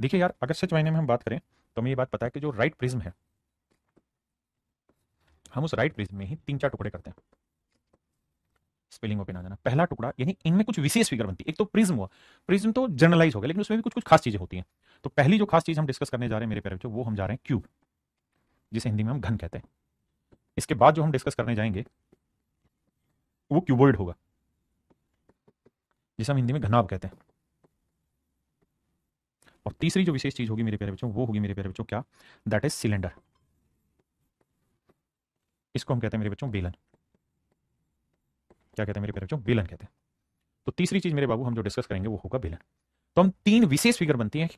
देखिए यार, अगर सच मायने में हम बात करें तो हमें ये बात पता है कि जो राइट प्रिज्म है, हम उस राइट प्रिज्म में ही तीन चार टुकड़े करते हैं। स्पेलिंग पे ना जाना, पहला टुकड़ा यानी इनमें कुछ विशेष फिगर बनती है। एक तो प्रिज्म हुआ, प्रिज्म तो जनरलाइज हो गया, लेकिन उसमें भी कुछ कुछ खास चीजें होती हैं। तो पहली जो खास चीज हम डिस्कस करने जा रहे हैं मेरे प्यारे बच्चों, वो हम जा रहे हैं क्यूब, जिसे हिंदी में हम घन कहते हैं। इसके बाद जो हम डिस्कस करने जाएंगे वो क्यूबॉइड होगा, जिसे हम हिंदी में घनाभ कहते हैं। और तीसरी जो विशेष चीज होगी मेरे प्यारे बच्चों, वो होगी मेरे प्यारे बच्चों क्या, दैट इज सिलेंडर। इसको हम कहते हैं मेरे बच्चों बेलन। क्या कहते हैं मेरे प्यारे बच्चों, बेलन कहते हैं। तो तीसरी चीज मेरे बाबू हम जो डिस्कस करेंगे वो होगा बेलन। तो हम तीन विशेष फिगर बनती हैं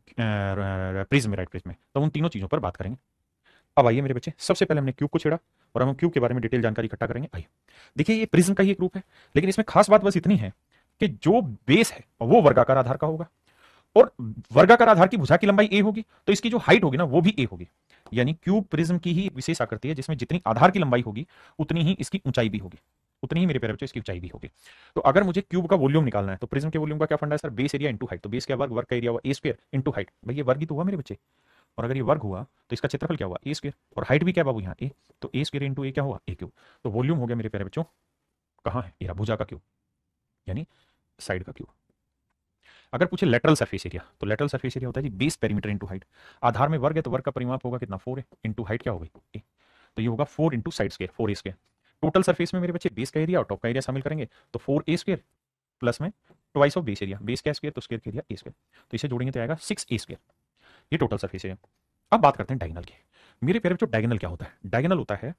प्रिज्म में, राइट प्रिज्म में, तो उन तीनों चीजों पर बात करेंगे। अब आइए मेरे बच्चे, सबसे पहले हमने क्यूब को छेड़ा और हम क्यूब के बारे में डिटेल जानकारी इकट्ठा करेंगे। आइए देखिए, ये प्रिज्म का ही एक रूप है, लेकिन इसमें खास बात बस इतनी है कि जो बेस है वो वर्गाकार आधार का होगा, और वर्गाकार आधार की भुजा की लंबाई ए होगी, तो इसकी जो हाइट होगी ना वो भी ए होगी। यानी क्यूब प्रिज्म की ही विशेष आकृति है, जिसमें जितनी आधार की लंबाई होगी उतनी ही इसकी ऊंचाई भी होगी, उतनी ही मेरे प्यारे बच्चों इसकी ऊंचाई भी होगी। तो अगर मुझे क्यूब का वॉल्यूम निकालना है तो प्रिज्म के वॉल्यूम का क्या फंडा है sir, base area into height. तो बेस क्या वर्ग, वर्ग का एरिया हुआ ए स्क्वायर इंटू हाइट। भाई ये वर्ग ही तो हुआ मेरे बच्चे, और अगर ये वर्ग हुआ तो इसका क्षेत्रफल क्या हुआ ए स्क्वायर, और हाइट भी क्या बाबू यहाँ ए, तो ए स्क्वायर इंटू ए क्या हुआ ए क्यूब। तो वॉल्यूम हो गया मेरे प्यारे बच्चों, कहाँ है ये भुजा का क्यूब, यानी साइड का क्यूब। अगर पूछे लेटरल सरफेस एरिया, तो लेटरल सरफेस एरिया होता है जी बेस पेरीमीटर इंटू हाइट। आधार में वर्ग है तो वर्ग का परिमाप होगा कितना, 4 है, इंटू हाइट क्या हो गई ए, तो ये होगा 4 इंटू साइड स्क्वायर, 4 ए स्क्वायर। टोटल सरफेस में मेरे बच्चे बेस का एरिया और टॉप का एरिया शामिल करेंगे, तो 4 ए स्क्वायर प्लस में twice of base area, base का स्क्वायर तो स्क्वायर का एरिया ए स्क्वायर, तो इसे जोड़ेंगे तो आएगा 6 ए स्क्वायर। ये टोटल सरफेस एरिया। अब बात करते हैं डायगोनल की। मेरे प्यारे बच्चों, डायगोनल क्या होता है, डायगोनल होता है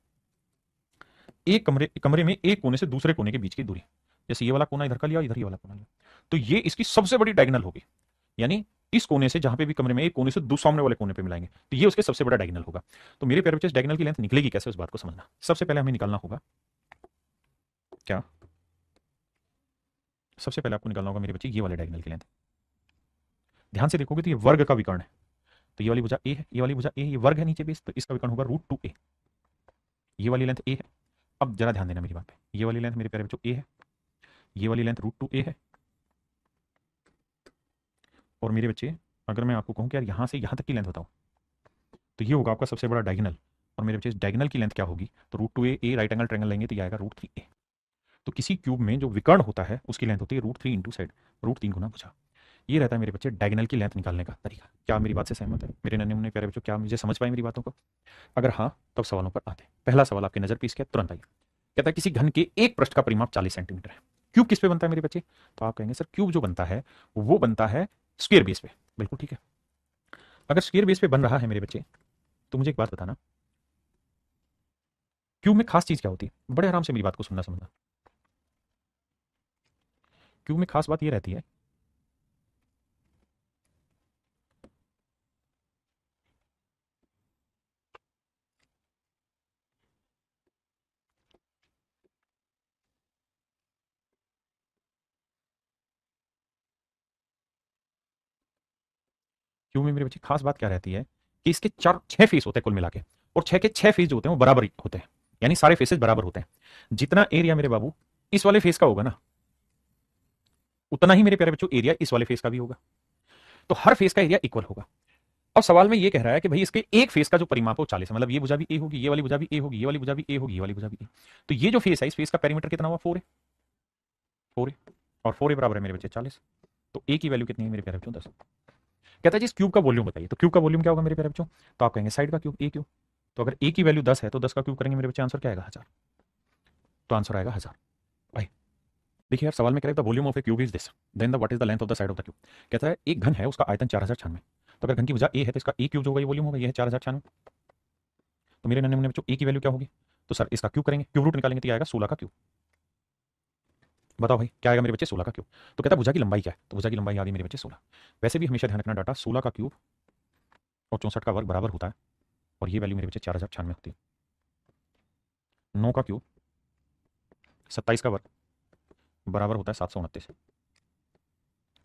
एक कमरे कमरे में एक कोने से दूसरे कोने के बीच की दूरी। जैसे ये वाला कोना इधर का लिया, इधर ये वाला कोना लिया, तो ये इसकी सबसे बड़ी डायगोनल होगी। यानी इस कोने से जहां पे भी कमरे में एक कोने से दूसरे सामने वाले कोने पे मिलाएंगे, तो ये उसके सबसे बड़ा डायगोनल होगा। तो मेरे प्यारे बच्चे, डायगोनल की लेंथ निकलेगी कैसे, उस बात को समझना। सबसे पहले हमें निकालना होगा क्या, सबसे पहले आपको निकालना होगा मेरे बच्चे ये वाले डायगोनल की लेंथ। ध्यान से देखोगे तो ये वर्ग का विकर्ण है, तो ये वाली भुजा ए है, ये वाली भुजा ए, ये वर्ग है नीचे बेस, तो इसका विकर्ण होगा √2a। ये वाली लेंथ ए है। अब जरा ध्यान देना मेरी बात पे, ये वाली लेंथ मेरे प्यारे बच्चों ए है, ये वाली लेंथ √2a है। और मेरे बच्चे, अगर मैं आपको कहूं कि यार यहां से यहां तक की लेंथ बताओ, तो ये होगा आपका सबसे बड़ा डायगोनल। और मेरे बच्चे इस डायगोनल की लेंथ क्या होगी, तो √2a, ए राइट एंगल ट्रायंगल लेंगे तो ये आएगा √3a। तो किसी क्यूब में जो विकर्ण होता है उसकी लेंथ होती है √3 इंटू साइड, √3 गुना भुजा। ये रहता है मेरे बच्चे डायगोनल की लेंथ निकालने का तरीका। क्या मेरी बात से सहमत है मेरे नन्हे मुन्ने प्यारे बच्चों, क्या मुझे समझ पाए मेरी बातों को? अगर हाँ, तब सवालों पर आते हैं। पहला सवाल आपकी नजर पे इसके तुरंत आइए। कहता है किसी घन के एक पृष्ठ का परिमाप 40 सेंटीमीटर है। क्यूब किस पे बनता है मेरे बच्चे, तो आप कहेंगे सर क्यूब जो बनता है वो बनता है स्क्वायर बेस पे। बिल्कुल ठीक है। अगर स्क्वायर बेस पे बन रहा है मेरे बच्चे, तो मुझे एक बात बताना, क्यूब में खास चीज क्या होती है, बड़े आराम से मेरी बात को सुनना समझना। क्यूब में खास बात ये रहती है, क्यूब में मेरे बच्चे खास बात क्या रहती है कि इसके चार छह फेस होते हैं कुल मिला के, और छह के छह फेस जो होते हैं वो बराबर होते हैं, यानी सारे फेसेस बराबर होते हैं। जितना एरिया मेरे बाबू इस वाले फेस का होगा ना, उतना ही मेरे प्यारे बच्चों एरिया इस वाले फेस का भी होगा। तो हर फेस का एरिया इक्वल होगा। अब सवाल में ये कह रहा है कि भाई इसके एक फेस का जो परिमाप हो 40 है, मतलब ये भुजा भी ए होगी, ये वाली भुजा भी ए होगी, ये वाली भुजा भी ए होगी, ये वाली भुजा भी ए। तो ये जो फेस है, इस फेस का पेरीमीटर कितना हुआ, 4 है, 4 है, और 4 ए बराबर है मेरे बच्चे 40। तो ए की वैल्यू कितनी है मेरे प्यारे बच्चों, 10। कहता है जी इस क्यूब का वॉल्यूम बताइए, तो क्यूब का वॉल्यूम क्या होगा मेरे प्यारे बच्चों, तो आप कहेंगे साइड का क्यूब ए क्यूब। तो अगर ए की वैल्यू 10 है तो 10 का क्यूब करेंगे मेरे बच्चे, आंसर क्या आएगा 1000। तो आंसर आएगा 1000। भाई देखिए यार, सवाल में कह रहा है the volume of a cube is this, then the what is the length of the side of the cube. कहता है एक घन है, उसका आयतन 4096। तो अगर घन की भुजा ए है तो इसका ए क्यूब जो होगा ये वॉल्यूम होगा, ये है 4096। तो मेरे नन्हे मुन्ने बच्चों ए की वैल्यू क्या होगी, तो सर इसका क्यूब करेंगे, क्यूब रूट निकालेंगे तो ये आएगा 16 का क्यूब। बताओ भाई क्या आएगा मेरे बच्चे, 16 का क्यूब। तो कहता है भुजा की लंबाई क्या है, तो भुजा की लंबाई आ गई मेरे बच्चे 16। वैसे भी हमेशा ध्यान रखना डाटा, 16 का क्यूब और 64 का वर्ग बराबर होता है, और ये वैल्यू मेरे बच्चे 4096 होती है। 9 का क्यूब 27 का वर्ग बराबर होता है 729।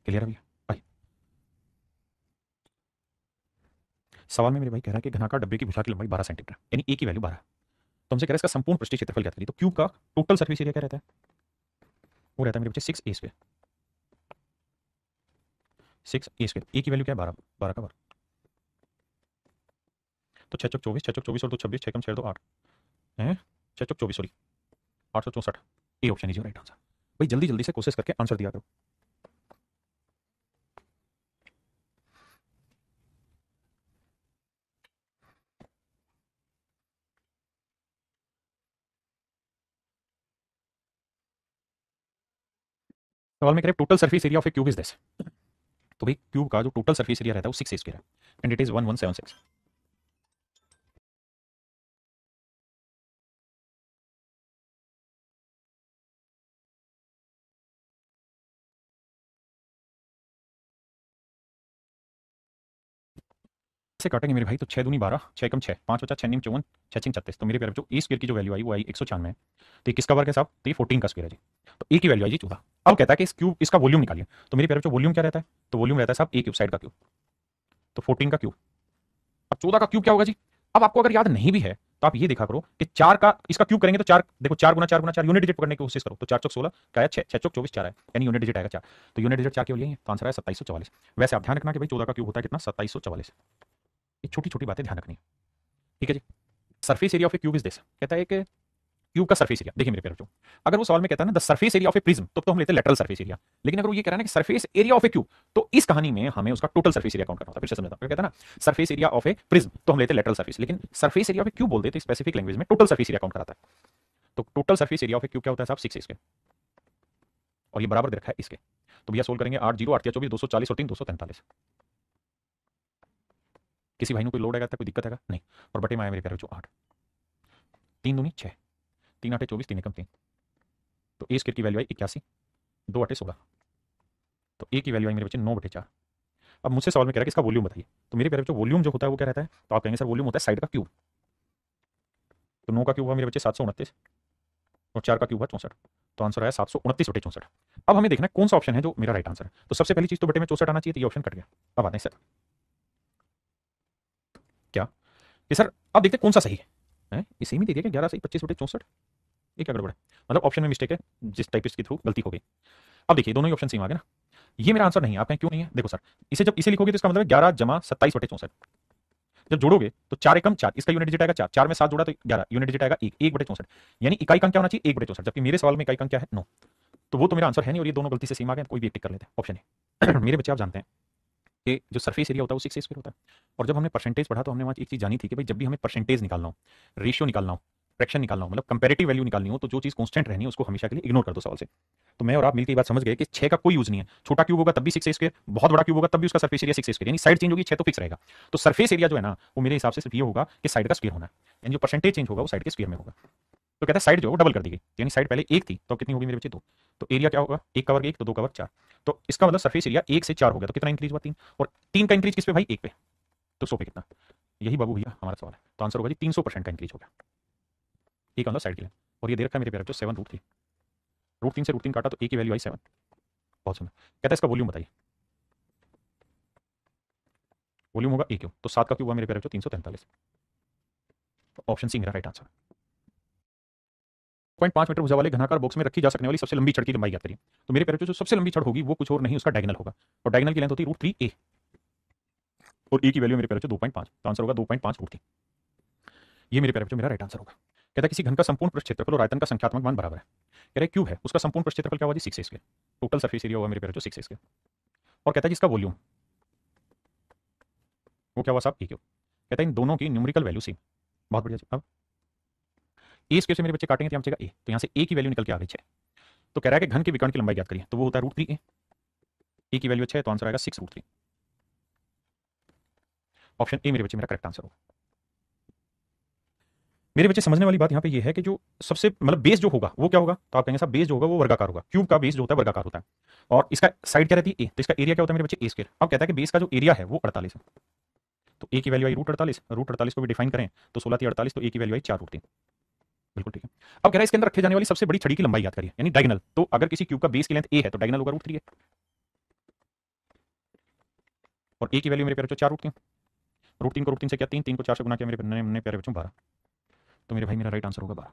क्लियर है भैया? भाई सवाल में मेरे भाई कह रहा है कि घनाकार डब्बे की भुजा की लंबाई 12 सेंटीमीटर, यानी ए की वैल्यू 12। तो हमसे कह रहा है इसका संपूर्ण पृष्ठीय क्षेत्रफल क्या करिए, तो क्यूब का टोटल सर्फेस एरिया क्या रहता है, वो रहता है मेरे बच्चे 6 ए स्क्वायर। 6 ए स्क्वायर, ए की वैल्यू क्या है 12, 12 का वर्ग। तो 6 चौक 24, 6 चौक 24 और 2 26, 6 कम 6 2 8 हैं, 6 चौक 24 सॉरी 864। ये ऑप्शन इज राइट आंसर। भाई जल्दी जल्दी से कोशिश करके आंसर दिया करो। सवाल में कह रहे total surface area of a cube is this. तो भाई क्यूब का जो टोटल सरफेस एरिया रहता है वो 6 स्क्वायर है एंड इट इज 1176। से काटेंगे मेरे भाई तो 6 दूनी 12, 6 कम 6 5 बचा 6 नीम 54, 6 छिंग 36। तो मेरे प्यारे बच्चों ए स्क्वायर की जो वैल्यू आई वो आई 196। तो ये किसका वर्ग है साहब? तो ये 14 का स्क्वायर है जी। तो ए की वैल्यू आई जी 14। अब कहता है कि इस क्यूब इसका वॉल्यूम निकालिए। तो मेरे प्यारे बच्चों वॉल्यूम क्या रहता है? तो वॉल्यूम रहता है साहब ए क्यूब साइड का क्यूब। तो 14 का क्यूब। अब 14 का क्यूब क्या होगा जी? अब आपको अगर याद नहीं भी है तो आप ये देखा करो कि 4 का इसका क्यूब करेंगे तो 4 देखो 4 गुना 4 गुना 4 यूनिट डिजिट पकड़ने की कोशिश करो। तो 4 चौक 16 क्या है 6, 6 चौक 24 4 है यानी यूनिट डिजिट आएगा 4। तो यूनिट डिजिट 4 केवल यही है तो आंसर है 2744। वैसे आप ध्यान रखना कि भाई 14 का क्यूब होता है कितना? 2744। ये छोटी छोटी बातें ध्यान रखनी है, ठीक है जी। Surface area of a cube is this. कहता है कि क्यूब का सरफेस एरिया देखिए मेरे प्यारे बच्चों, अगर वो सवाल में कहता है ना the surface area of A prism तो हम लेते हैं लेटरल सरफेस एरिया। लेकिन अगर वो ये कह रहा है ना कि surface area of a cube तो इस कहानी में हमें उसका टोटल सरफेस एरिया काउंट करना होता है। फिर से समझता हूं, कहता है ना surface area of A prism तो हम लेते हैं लेटरल सरफेस, लेकिन surface area of a cube बोलते तो स्पेसिफिक लैंग्वेज में टोटल सरफेस एरिया काउंट कराता है। तो total surface area of a cube क्या होता है साहब? 6 इसके, और ये बराबर दे रखा है इसके। तो भैया सोल्व करेंगे 8 0 8 24 240 और 3 243। किसी भाई ने कोई लोड आएगा कोई दिक्कत आएगा नहीं। और बटे में आया मेरे प्यारे बच्चों 8, 3 दूनी 6, 3 8 24 3 एकम 3। तो ए स्क्वायर की वैल्यू आई 81, 2 8 16। तो ए की वैल्यू आई मेरे बच्चे 9/4। अब मुझसे सवाल में कह रहा है कि इसका वॉल्यूम बताइए। तो मेरे प्यारे बच्चों वॉल्यूम जो होता है वो क्या रहता है? तो आप कहेंगे सर वॉल्यूम होता है साइड का क्यूब। तो 9 का क्यूब हुआ मेरे बच्चे 729 और 4 का क्यूब हुआ 64। तो आंसर आया 729/64। अब हमें देखना है कौन सा ऑप्शन है जो मेरा राइट आंसर है। तो सबसे पहली चीज तो बटे में 64 आना चाहिए, तो ये ऑप्शन कट गया। अब आते हैं सर क्या कि सर अब देखते हैं कौन सा सही है। ये सेम ही दे दिया कि 11 सही 25/64। ये क्या गड़बड़ है? मतलब ऑप्शन में मिस्टेक है, जिस टाइपिस्ट के थ्रू गलती हो गई। अब देखिए दोनों ही ऑप्शन सेम आ गए ना। ये मेरा आंसर नहीं है, आप कहें क्यों नहीं है? देखो सर इसे जब इसे लिखोगे तो इसका मतलब है 11 जमा 27/64। जब जोड़ोगे तो 4 एकम 4, इसका यूनिट डिजिट आएगा 4, 4 में 7 जोड़ा तो 11, यूनिट डिजिट आएगा 1, 1/64। यानी इकाई अंक क्या होना चाहिए? 1/64, जबकि मेरे सवाल में इकाई अंक क्या है? 9। तो वो तो मेरा आंसर है नहीं, और ये दोनों गलती से सेम आ गए, कोई भी एक टिक कर लेते हैं, ऑप्शन है। मेरे बच्चे आप जानते हैं कि जो सरफेस एरिया होता है वो 6 स्क्वायर होता है। और जब हमने परसेंटेज पढ़ा तो हमने वहाँ एक चीज़ जानी थी कि भाई जब भी हमें परसेंटेज निकालना हो, रेशियो निकालना हो, फ्रैक्शन निकालना हो, मतलब कंपैरेटिव वैल्यू निकालनी हो, तो जो चीज़ कांस्टेंट रहनी है उसको हमेशा के लिए इग्नोर कर दो सवाल से। तो मैं और आप मिलकर ये बात समझ गए कि 6 का कोई यूज नहीं है। छोटा क्यूब होगा तब भी 6 स्क्वायर, बहुत बड़ा क्यूब होगा तब भी उसका सरफेस एरिया 6 स्क्वायर, यानी साइड चेंज होगी 6 तो फिक्स रहेगा। तो सरफेस एरिया जो है ना वो मेरे हिसाब से सिर्फ ये होगा कि साइड का स्क्वायर होना है, यानी जो परसेंटेज चेंज होगा वो साइड के स्क्वायर में होगा। तो कहता है साइड जो है वो डबल कर दी गई, यानी साइड पहले 1 थी तो कितनी होगी मेरे बच्चे? 2। तो एरिया क्या होगा? 1 का वर्ग 1 तो 2 का वर्ग 4। तो इसका मतलब सरफेस एरिया 1 से 4 हो गया, तो कितना इंक्रीज हुआ? 3। और 3 का इंक्रीज किस पे भाई? 1 पे। तो 100 पे कितना? यही बाबू भैया हमारा सवाल है। तो आंसर होगा जी 300% का इंक्रीज हो गया। ए का मतलब साइड के लिए। और ये दे रखा है मेरे प्यारे बच्चों 7√3। √3 से √3 काटा तो ए की वैल्यू आई 7। बहुत सुंदर। कहता है इसका वॉल्यूम बताइए। वॉल्यूम होगा ए क्यूब, तो 7 का क्यूब हुआ मेरे प्यारे बच्चों 343। ऑप्शन सी मेरा राइट आंसर। 0.5 मीटर भुजा वाले घनाकार बॉक्स में रखी जा सकने वाली सबसे लंबी छड़ की लंबाई ज्ञात करिए। तो मेरे प्यारे बच्चों जो सबसे लंबी छड़ होगी वो कुछ और नहीं उसका डायगोनल होगा, और डायगोनल की लेंथ होती है √3a, और ए की वैल्यू मेरे प्यारे बच्चों 2.5। तो आंसर होगा 2.5 √3। ये मेरे प्यारे बच्चों मेरा राइट आंसर होगा। कहता है किसी घन का संपूर्ण पृष्ठ क्षेत्रफल और आयतन का संख्यात्मक मान बराबर है। कह रहे क्यूब है उसका संपूर्ण पृष्ठ क्षेत्रफल क्या होगा जी? 6 स्क्वायर। टोटल सरफेस एरिया होगा मेरे प्यारे बच्चों 6 स्क्वायर। और कहता है जिसका वॉल्यूम वो क्या हुआ साहब? ए क्यूब। कहता है इन दोनों की न्यूमेरिकल वैल्यू सेम। बहुत बढ़िया जी। अब ए स्क्वायर से मेरे बच्चे काटेंगे तो यहाँ बचेगा ए, तो यहाँ से ए की वैल्यू निकल के आ गई 6। तो कह रहा है कि घन के विकर्ण की लंबाई ज्ञात करिए, तो वो होता है √3a। ए की वैल्यू 6 तो आंसर आएगा 6√3। ऑप्शन ए मेरे बच्चे मेरा करेक्ट आंसर होगा। मेरे बच्चे समझने वाली बात यहाँ पे ये है कि जो सबसे मतलब बेस जो होगा वो क्या होगा? तो आप कहेंगे साहब बेस जो होगा वो वर्गाकार होगा। क्यूब का बेस जो होता है वर्गाकार होता है, और इसका साइड क्या रहती है? ए, तो इसका एरिया क्या होता है मेरे बच्चे? ए स्क्वायर। अब कहता है कि बेस का जो एरिया है वो 48 है। तो ए की वैल्यू आई √48, √48 को भी डिफाइन करें तो 16 × 48, तो ए की वैल्यू आई 4√3। बिल्कुल ठीक है। अब कह रहा है इसके अंदर रखे जाने वाली सबसे बड़ी छड़ी की लंबाई याद करिए, यानी डायगोनल। तो अगर किसी क्यूब का बेस की लेंथ ए है तो डायगोनल होगा √3a, और ए की वैल्यू मेरे प्यारे बच्चों 4√3। √3 को √3 से क्या 3, 3 को 4 से गुना किया मेरे नए प्यारे बच्चों 12। तो मेरे भाई मेरा राइट आंसर होगा 12।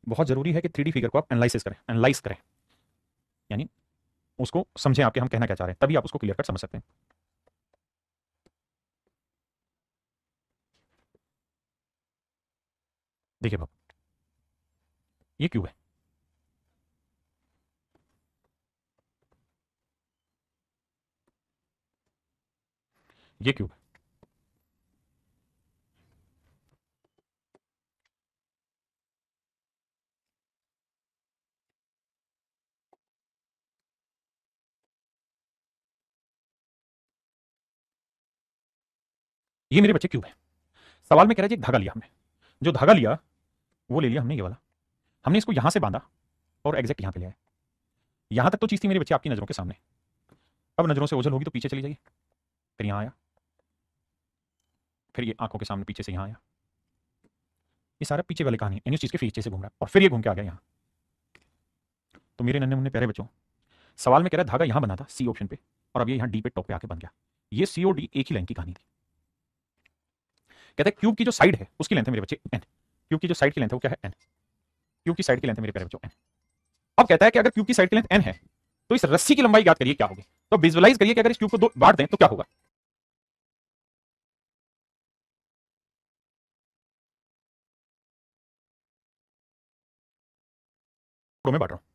बहुत जरूरी है कि 3D फिगर को आप एनालाइज करें, यानी उसको समझें आपके हम कहना क्या चाह रहे हैं, तभी आप उसको क्लियर कट समझ सकते हैं। देखिए बाबू, ये क्यूब है, ये क्यूब है। ये मेरे बच्चे क्यूब है। सवाल में कह रहा है जी एक धागा लिया हमने, जो धागा लिया वो ले लिया हमने ये वाला, हमने इसको यहां से बांधा और एग्जैक्ट यहां पे ले आए। यहां तक तो चीज थी मेरे बच्चे आपकी नजरों के सामने। अब नजरों से ओझल होगी तो पीछे चली जाइए, फिर यहां आया, फिर ये आंखों के सामने पीछे से यहां आया। ये सारा पीछे वाली कहानी यानी उस चीज के पीछे से घूम रहा है और फिर ये घूम के आ गया यहां। तो मेरे नन्हे मुन्ने प्यारे बच्चों, सवाल में कह रहा है धागा यहां बना था सी ऑप्शन पे, और अब ये यहां डी पे टॉप पे आके बन गया। ये सी और डी एक ही लाइन की कहानी थी। कहते हैं क्यूब की जो साइड है उसकी लेंथ है मेरे बच्चे एन। क्यूब की जो साइड की लेंथ है वो क्या है एन। क्यूब की साइड की लेंथ है मेरे प्यारे बच्चों एन। अब कहता है कि अगर क्यूब की साइड की लेंथ एन है तो इस रस्सी की लंबाई याद करिए क्या होगी। तो विजुअलाइज करिए कि अगर इस क्यूब को दो बांट दें तो क्या होगा। टुकड़ों में बांट रहा हूं।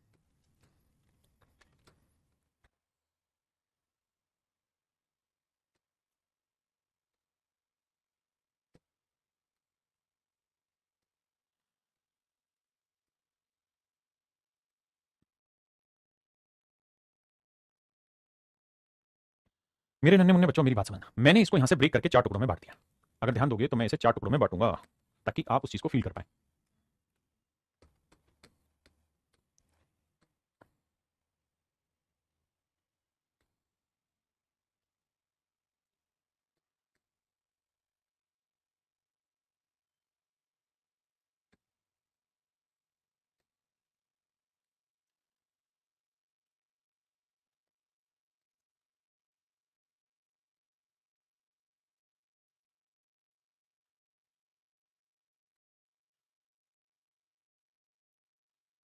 मेरे नन्हे मुन्ने बच्चों मेरी बात समझना, मैंने इसको यहां से ब्रेक करके चार टुकड़ों में बांट दिया। अगर ध्यान दोगे तो मैं इसे चार टुकड़ों में बांटूंगा ताकि आप उस चीज को फील कर पाए।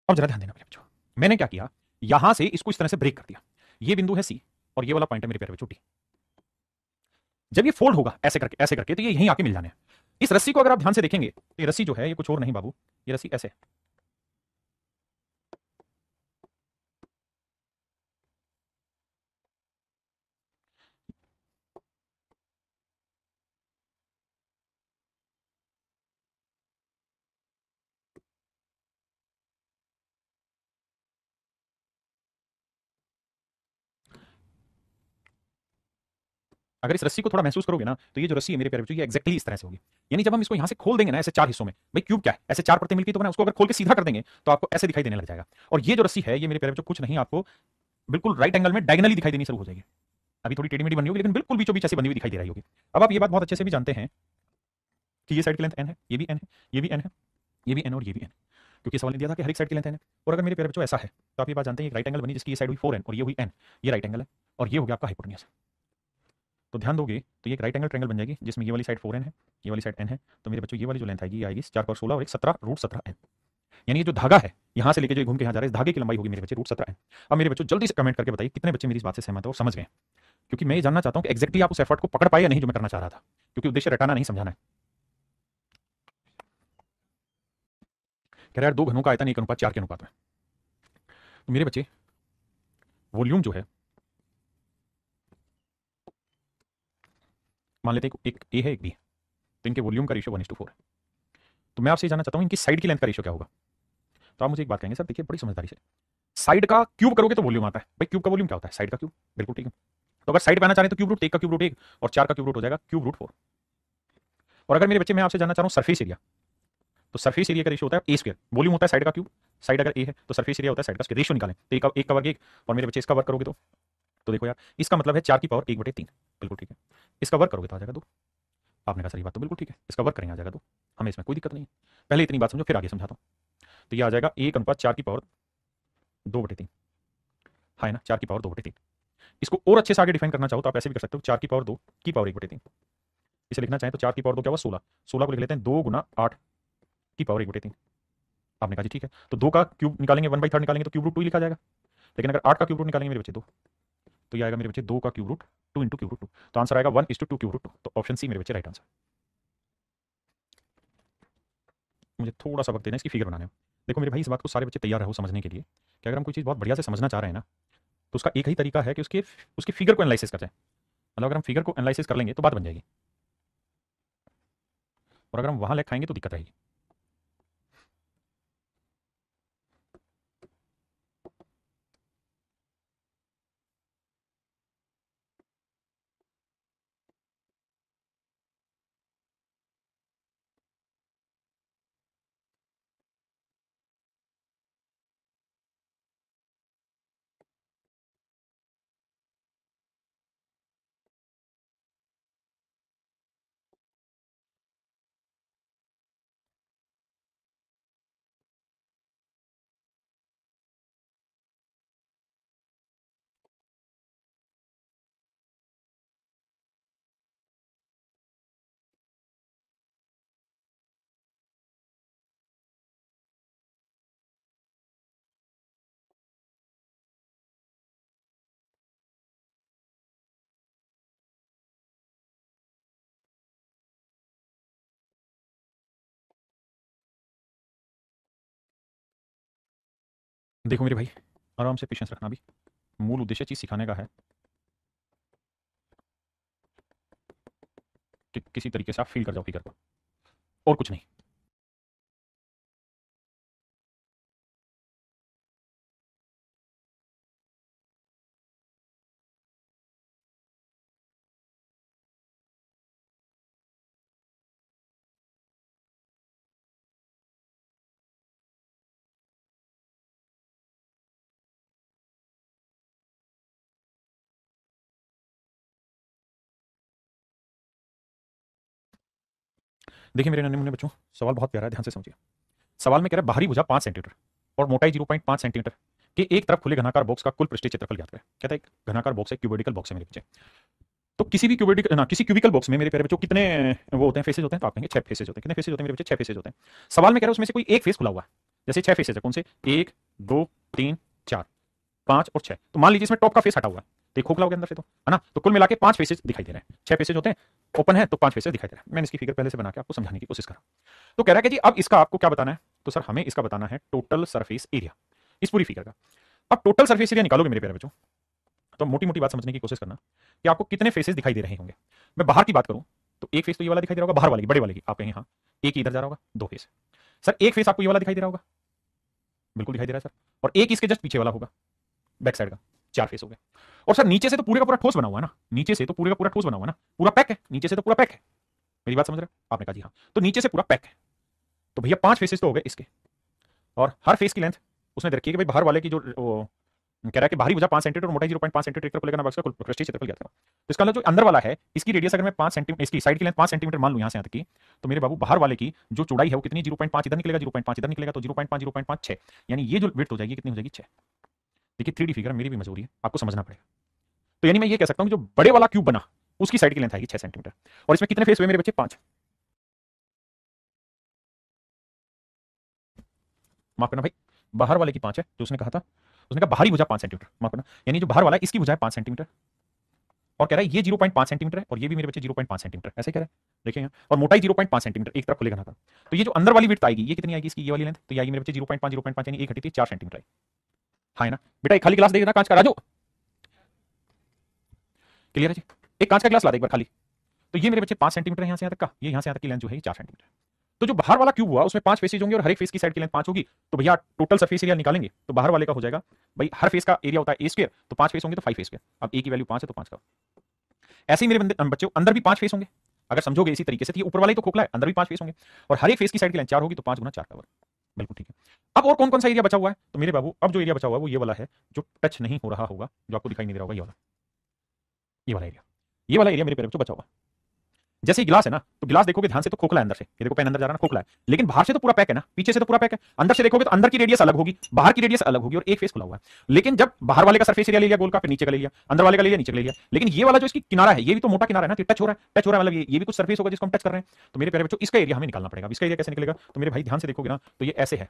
अब जरा ध्यान देना मेरे बच्चों, मैंने क्या किया, यहां से इसको इस तरह से ब्रेक कर दिया। ये बिंदु है सी और ये वाला पॉइंट है मेरे प्यारे बच्चों डी। जब ये फोल्ड होगा ऐसे करके तो ये यहीं आके मिल जाने हैं। इस रस्सी को अगर आप ध्यान से देखेंगे तो ये रस्सी जो है ये कुछ और नहीं बाबू, ये रस्सी ऐसे है। अगर इस रस्सी को थोड़ा महसूस करोगे ना तो ये जो रस्सी है मेरे प्यारे बच्चों ये एक्जैक्टली इस तरह से होगी। यानी जब हम इसको यहां से खोल देंगे ना ऐसे चार हिस्सों में, भाई क्यूब क्या है ऐसे चार परतें मिलकर तो बना, उसको अगर खोल के सीधा कर देंगे तो आपको ऐसे दिखाई देने लग जाएगा। और ये जो रस्सी है ये मेरे प्यारे बच्चों कुछ नहीं, आपको बिल्कुल राइट एंगल में डायगनली दिखाई देनी शुरू हो जाएगी। अभी थोड़ी टेढ़ी मेढ़ी बनी होगी लेकिन बिल्कुल बीचों बीच ऐसी बनी हुई दिखाई दे रही होगी। अब आप ये बात बहुत अच्छे से भी जानते हैं कि ये साइड की लेंथ एन है, ये भी एन है, ये भी एन है, ये भी एन और ये भी एन, क्योंकि सवाल ने दिया था कि हर एक साइड की लेंथ एन है। और अगर मेरे प्यारे बच्चों ऐसा है तो आप ये बात जानते हैं एक राइट एंगल बनी जिसकी ये साइड हुई 4n और ये हुई n, ये राइट एंगल है और ये हो गया आपका हाइपोटेन्यूज। तो ध्यान दोगे तो ये एक राइट एंगल ट्रायंगल बन जाएगी जिसमें ये वाली साइड 4n है, ये वाली साइड n है। तो मेरे बच्चों ये वाली जो लेंथ आएगी ये आएगी 4 पावर 16 और एक 17 √17n। यानी ये जो धागा है यहां से लेके जो घूम के यहां जा रहा है इस धागे की लंबाई होगी मेरे बच्चे √17n। अब मेरे बच्चों जल्दी से कमेंट करके बताइए कितने बच्चे मेरी इस बात से सहमत हो और समझ गए, क्योंकि मैं ये जानना चाहता हूं कि एक्जैक्टली आप उस एफर्ट को पकड़ पाए या नहीं जो मैं करना चाह रहा था, क्योंकि उद्देश्य रटाना नहीं समझाना है। कह रहा है 2 घनों का आयतन 1:4 के अनुपात में। तो मेरे बच्चे वॉल्यूम जो है मान लेते हैं एक ए है एक बी है, तो इनके वॉल्यूम का रेशियो 1:4 है। तो मैं आपसे जानना चाहता हूं इनकी साइड की लेंथ का रेशियो क्या होगा। तो आप मुझे एक बात कहेंगे सर देखिए बड़ी समझदारी से, साइड का क्यूब करोगे तो वॉल्यूम आता है। भाई क्यूब का वॉल्यूम क्या होता है, साइड का क्यूब, बिल्कुल ठीक है। तो अगर साइड पे आना चाह रहे हैं तो क्यूब रूट 1 का क्यूब रूट 1 और 4 का क्यूब रूट हो जाएगा क्यूब रूट 4। और अगर मेरे बच्चे मैं आपसे जानना चाह रहा हूं सरफेस एरिया, तो सरफेस एरिया का रेशियो होता है ए स्क्वायर, वॉल्यूम होता है साइड का क्यूब, साइड अगर ए है तो सरफेस एरिया होता है साइड का स्क्वायर, रेशियो निकालें तो एक का वर्ग 1 और मेरे बच्चे इसका वर्ग करोगे तो देखो यार इसका मतलब है 4 की पावर 1/3, बिल्कुल ठीक है। इसका वर्ग करोगे तो आ जाएगा 2। आपने कहा सर ये बात तो बिल्कुल ठीक है, इसका वर्ग करेंगे आ जाएगा 2, हमें इसमें कोई दिक्कत नहीं है। पहले इतनी बात समझो फिर आगे समझाता हूँ। तो ये आ जाएगा 1:4 की पावर 2/3, हाँ है ना, 4 की पावर 2/3। इसको और अच्छे से आगे डिफाइन करना चाहो तो आप ऐसे भी कर सकते हो 4 की पावर 2 की पावर 1/3। इसे लिखना चाहें तो 4 की पावर 2 क्या हुआ 16, 16 को लिख लेते हैं 2 गुना 8 की पावर 1/3। आपने कहा जी ठीक है, तो 2 का क्यूब निकालेंगे 1/3 निकालेंगे तो क्यूब रूट 2 ही लिखा जाएगा। लेकिन अगर 8 का क्यूब रूट निकालेंगे मेरे बच्चे 2, तो ये आएगा मेरे बच्चे 2 का cube root 2 into cube root 2, तो आंसर आएगा 1:2 क्यूब रूट 2। तो ऑप्शन सी मेरे बच्चे राइट आंसर। मुझे थोड़ा सा वक्त देना इसकी फिगर बनाने में। देखो मेरे भाई, इस बात को सारे बच्चे तैयार रहो समझने के लिए कि अगर हम कोई चीज़ बहुत बढ़िया से समझना चाह रहे हैं ना, तो उसका एक ही तरीका है कि उसके उसकी फिगर को एनालिसिस करते हैं। मतलब अगर हम फिगर को एनालिसिस कर लेंगे तो बात बन जाएगी, और अगर हम वहां लैग खाएंगे तो दिक्कत रहेगी। देखो मेरे भाई, आराम से पेशेंस रखना। भी मूल उद्देश्य चीज सिखाने का है कि किसी तरीके से आप फील कर जाओ फिगर को, और कुछ नहीं। देखिए मेरे नन्हे मुन्ने बच्चों, सवाल बहुत प्यारा है, ध्यान से समझिए। सवाल में कह रहा है बाहरी भुजा 5 सेंटीमीटर और मोटाई 0.5 सेंटीमीटर के एक तरफ खुले घनाकार बॉक्स का कुल पृष्ठीय क्षेत्रफल ज्ञात करें। कहता है एक घनाकार बॉक्स है, क्यूबिकल बॉक्स है मेरे बच्चे। तो किसी भी क्यूबिकल ना किसी क्यूबिकल बॉक्स में मेरे प्यारे बच्चों कितने वो होते हैं, फेसेज होते हैं? तो आप कहेंगे 6 फेसेज होते हैं। कितने फेसेज होते हैं मेरे बच्चे? 6 फेसेज होते हैं। सवाल में कह रहा है उसमें से कोई एक फेस खुला हुआ है। जैसे 6 फेसेज है, कौन से? 1 2 3 4 5 और 6। तो मान लीजिए इसमें टॉप का फेस हटा हुआ है, तो एक खोखला हो गया अंदर से, तो है ना। तो कुल मिला के 5 फेसेज दिखाई दे रहे हैं। 6 फेसेज होते हैं, ओपन है तो 5 फेसेज दिखाई दे रहा है। मैंने इसकी फिगर पहले से बना के आपको समझाने की कोशिश करा। तो कह रहा है कि जी अब इसका आपको क्या बताना है? तो सर हमें इसका बताना है टोटल सरफेस एरिया, इस पूरी फिगर का। अब टोटल सरफेस एरिया निकालोगे मेरे प्यारे बच्चों, तो मोटी मोटी बात समझने की कोशिश करना कि आपको कितने फेसेस दिखाई दे रहे होंगे। मैं बाहर की बात करूं तो एक फेस तो ये वाला दिखाई दे रहा होगा, बाहर वाले की, बड़े वाले की। आप कहेंगे हाँ, एक ही इधर जा रहा होगा, 2 फेस। सर एक फेस आपको ये वाला दिखाई दे रहा होगा, बिल्कुल दिखाई दे रहा है सर। और एक इसके जस्ट पीछे वाला होगा, बैक साइड का। 4 फेस हो गए। और सर नीचे से तो पूरे का पूरा ठोस बना हुआ है ना, नीचे से तो पूरे का पूरा ठोस बना हुआ है ना, पूरा पैक है, नीचे से तो पूरा पैक है। मेरी बात समझ रहे हो? आपने कहा जी हाँ, तो नीचे से पूरा पैक है। तो भैया 5 फेसेस तो हो गए इसके, और हर फेस की लेंथ उसने दे रखी है कि भाई बाहर वाले की जो कह रहा है कि बाहरी भुजा 5 सेंटीमीटर और मोटाई 0.5 सेंटीमीटर एक तरफ लेकर बॉक्स का कुल पृष्ठीय क्षेत्रफल ज्ञात करो। तो इसका मतलब जो अंदर वाला है, इसकी रेडियस अगर मैं 5 सेंटीमीटर, इसकी साइड की लेंथ 5 सेंटीमीटर मान लूं यहां से यहां तक की, तो मेरे बाबू बाहर वाले की जो चौड़ाई है वो कितनी? 0.5 इधर निकलेगा, 0.5 इधर निकलेगा, तो 0.5 0.5 6। यानी ये जो विड्थ हो जाएगी कितनी हो जाएगी? 6। देखिए 3D फिगर मेरी भी मजबूरी है, आपको समझना पड़ेगा। तो यानी मैं ये कह सकता हूं कि जो बड़े वाला क्यूब बना उसकी साइड की लेंथ आएगी 6 सेंटीमीटर। और इसमें कितने फेस हुए मेरे बच्चे? 5। माफ करना भाई, बाहर वाले की 5 है जो उसने कहा था। उसने कहा बाहरी भुजा 5 सेंटीमीटर, माफ करना, यानी जो बाहर वाला है इसकी भुजा है 5 सेंटीमीटर। और कह रहा है ये 0.5 सेंटीमीटर है, और ये भी मेरे बच्चे 0.5 सेंटीमीटर, ऐसे कह रहा है। देखिए यहाँ, और मोटाई 0.5 सेंटीमीटर एक तरफ खुलेगा ना था। तो ये जो अंदर वाली विड्थ आएगी ये कितनी आएगी? इसकी ये वाली लेंथ तो ये आएगी मेरे बच्चे 0.5 0.5, यानी एक घटी थी 4 सेंटीमीटर आई। हाँ है ना बेटा? एक खाली गिलास दे देना कांच का, राजू। क्लियर है जी? एक कांच का गिलास ला दे एक बार खाली। तो ये मेरे बच्चे 5 सेंटीमीटर यहाँ से यहाँ तक का, ये यहाँ से यहाँ तक की लेंथ जो है 4 सेंटीमीटर। तो जो बाहर वाला क्यूब हुआ उसमें 5 फेसेज होंगे और हर एक फेस की साइड की लेंथ 5 होगी। तो भैया टोटल सरफेस एरिया निकालेंगे तो बाहर वाले का हो जाएगा, भाई हर फेस का एरिया होता है ए स्क्वायर, तो 5 फेस होंगे तो 5 ए स्क्वायर। अब ए की वैल्यू 5 है तो 5 का। ऐसे ही मेरे बच्चों अंदर भी 5 फेस होंगे, अगर समझोगे इसी तरीके से। तो ये ऊपर वाले तो खोखला है, अंदर भी 5 फेस होंगे, और हर एक फेस की साइड की लेंथ 4 होगी, तो 5 गुना 4 का वर्ग। बिल्कुल ठीक है। अब और कौन कौन सा एरिया बचा हुआ है? तो मेरे बाबू अब जो एरिया बचा हुआ है वो ये वाला है, जो टच नहीं हो रहा होगा, जो आपको दिखाई नहीं दे रहा होगा, ये वाला, ये वाला एरिया। ये वाला एरिया मेरे प्यारे बच्चों बचा हुआ है। जैसे गिलास है ना, तो गिलास देखोगे ध्यान से तो खोखला है अंदर से, ये देखो पेन अंदर जा रहा है ना, खोखला है। लेकिन बाहर से तो पूरा पैक है ना, पीछे से तो पूरा पैक है। अंदर से देखोगे तो अंदर की रेडियस अलग होगी, बाहर की रेडियस अलग होगी, और एक फेस खुला हुआ है। लेकिन जब बाहर वाले का सरफेस एरिया ले लिया गोल का, फिर नीचे का ले लिया, अंदर वाले का ले लिया, नीचे का ले लिया। लेकिन ये वाला जो इसकी किनारा है, ये भी तो मोटा किनारा है ना, टच हो रहा है, टच हो रहा है, मतलब ये भी कुछ सरफेस होगा जिसको हम टच कर रहे हैं। तो मेरे प्यारे बच्चों इसका एरिया हमें निकालना पड़ेगा। इसका एरिया कैसे निकलेगा? तो मेरे भाई ध्यान से देखोगे ना, तो ये ऐसे है,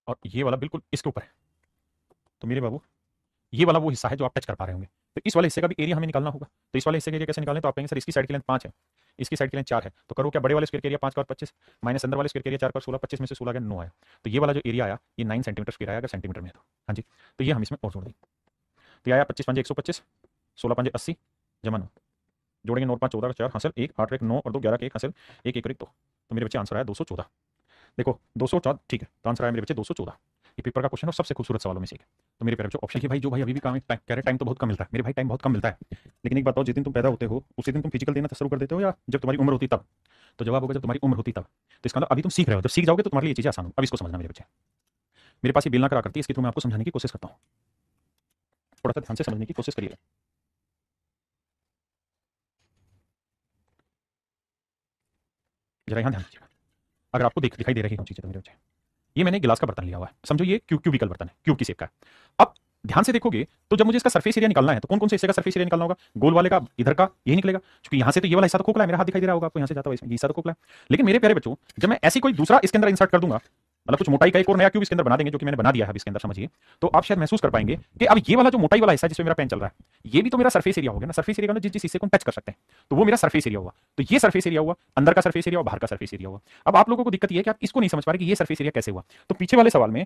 और ये वाला बिल्कुल इसके ऊपर है। तो मेरे बाबू ये वाला वो हिस्सा है जो आप टच कर पा रहे होंगे। तो इस वाले हिस्से का भी एरिया हमें निकालना होगा। तो इस वाले हिस्से के एरिया कैसे निकालें, तो आप कहेंगे सर इसकी साइड की लेंथ 5 है, इसकी साइड की लेंथ 4 है, तो करो क्या, बड़े वाले स्क्वायर के एरिया 5 का 25 माइनस अंदर वाले स्क्वायर के एरिया 4 का 16, 25 में से 16 गया 9 आया। तो ये वाला जो एरिया आया ये 9 सेंटीमीटर स्क्वायर आया अगर सेंटीमीटर में है तो। हाँ जी, तो ये हम इसमें और जोड़ देंगे। तो ये आया 25 पंजे 125, 16 पंजे 80 जमा 9, जोड़ेंगे 9 5 14 का 4 हासिल 1 8 1 9 और 2 11 का 1 हासिल 1 1 और 1 2। तो मेरे बच्चे आंसर आया 214। देखो 214 ठीक है, तो आंसर आया मेरे बच्चे 214। ये पेपर का क्वेश्चन और सबसे खूबसूरत सवालों में से एक है। तो मेरे प्यारे बच्चों ऑप्शन की भाई जो भाई अभी भी काम कह रहे टाइम तो बहुत कम मिलता है, मेरे भाई टाइम बहुत कम मिलता है, लेकिन एक बात बताओ, जिस दिन तुम पैदा होते हो उसी दिन तुम फिजिकल देना शुरू कर देते हो या जब तुम्हारी उम्र होती तब? तो जवाब होगा जब तुम्हारी उम्र होती तब। तो इसका मतलब अभी तुम सीख रहे हो, जब सीख जाओगे तो तुम्हारे लिए ये चीजें आसान हो। अब इसको समझना मेरे बच्चे, मेरे पास ये बेलना करा करती है, इसके थ्रू मैं आपको समझाने की कोशिश करता हूँ, थोड़ा सा ध्यान से समझने की कोशिश करिएगा। जरा यहाँ ध्यान दीजिएगा, अगर आपको दिखाई दे रही हो चीजें तो मेरे बच्चे, ये मैंने गिलास का बर्तन लिया हुआ है, समझो ये क्यूबिकल बर्तन है, क्यूब की शेप का है। अब ध्यान से देखोगे तो जब मुझे इसका सरफेस एरिया निकालना है तो कौन कौन से हिस्से का सरफेस एरिया निकालना होगा, गोल वाले का इधर का यही निकलेगा, क्योंकि यहां से तो ये वाला हिस्सा तो खोखला है, मेरा हाथ दिखाई दे रहा होगा आपको, यहां से जाता हुआ ये हिस्सा तो खोखला है। लेकिन मेरे प्यारे बच्चों जब मैं ऐसी कोई दूसरा इसके अंदर इंसर्ट कर दूंगा, मतलब कुछ मोटाई का एक और नया क्यूब इसके अंदर बना देंगे, जो कि मैंने बना दिया है इसके अंदर, समझिए, तो आप शायद महसूस कर पाएंगे कि अब ये वाला जो मोटाई वाला हिस्सा जिसमें मेरा पेन चल रहा है, ये भी तो मेरा सरफेस एरिया हो गया ना। सरफेस एरिया जिस जिस हिस्से को टच कर सकते हैं तो वो मेरा सरफेस एरिया हुआ। तो ये सरफेस एरिया हुआ, अंदर का सरफेस एरिया और बाहर का सरफेस एरिया हुआ। अब आप लोगों को दिक्कत ये है कि आप इसको नहीं समझ पा रहे कि ये सरफेस एरिया कैसे हुआ। तो पीछे वाले सवाल में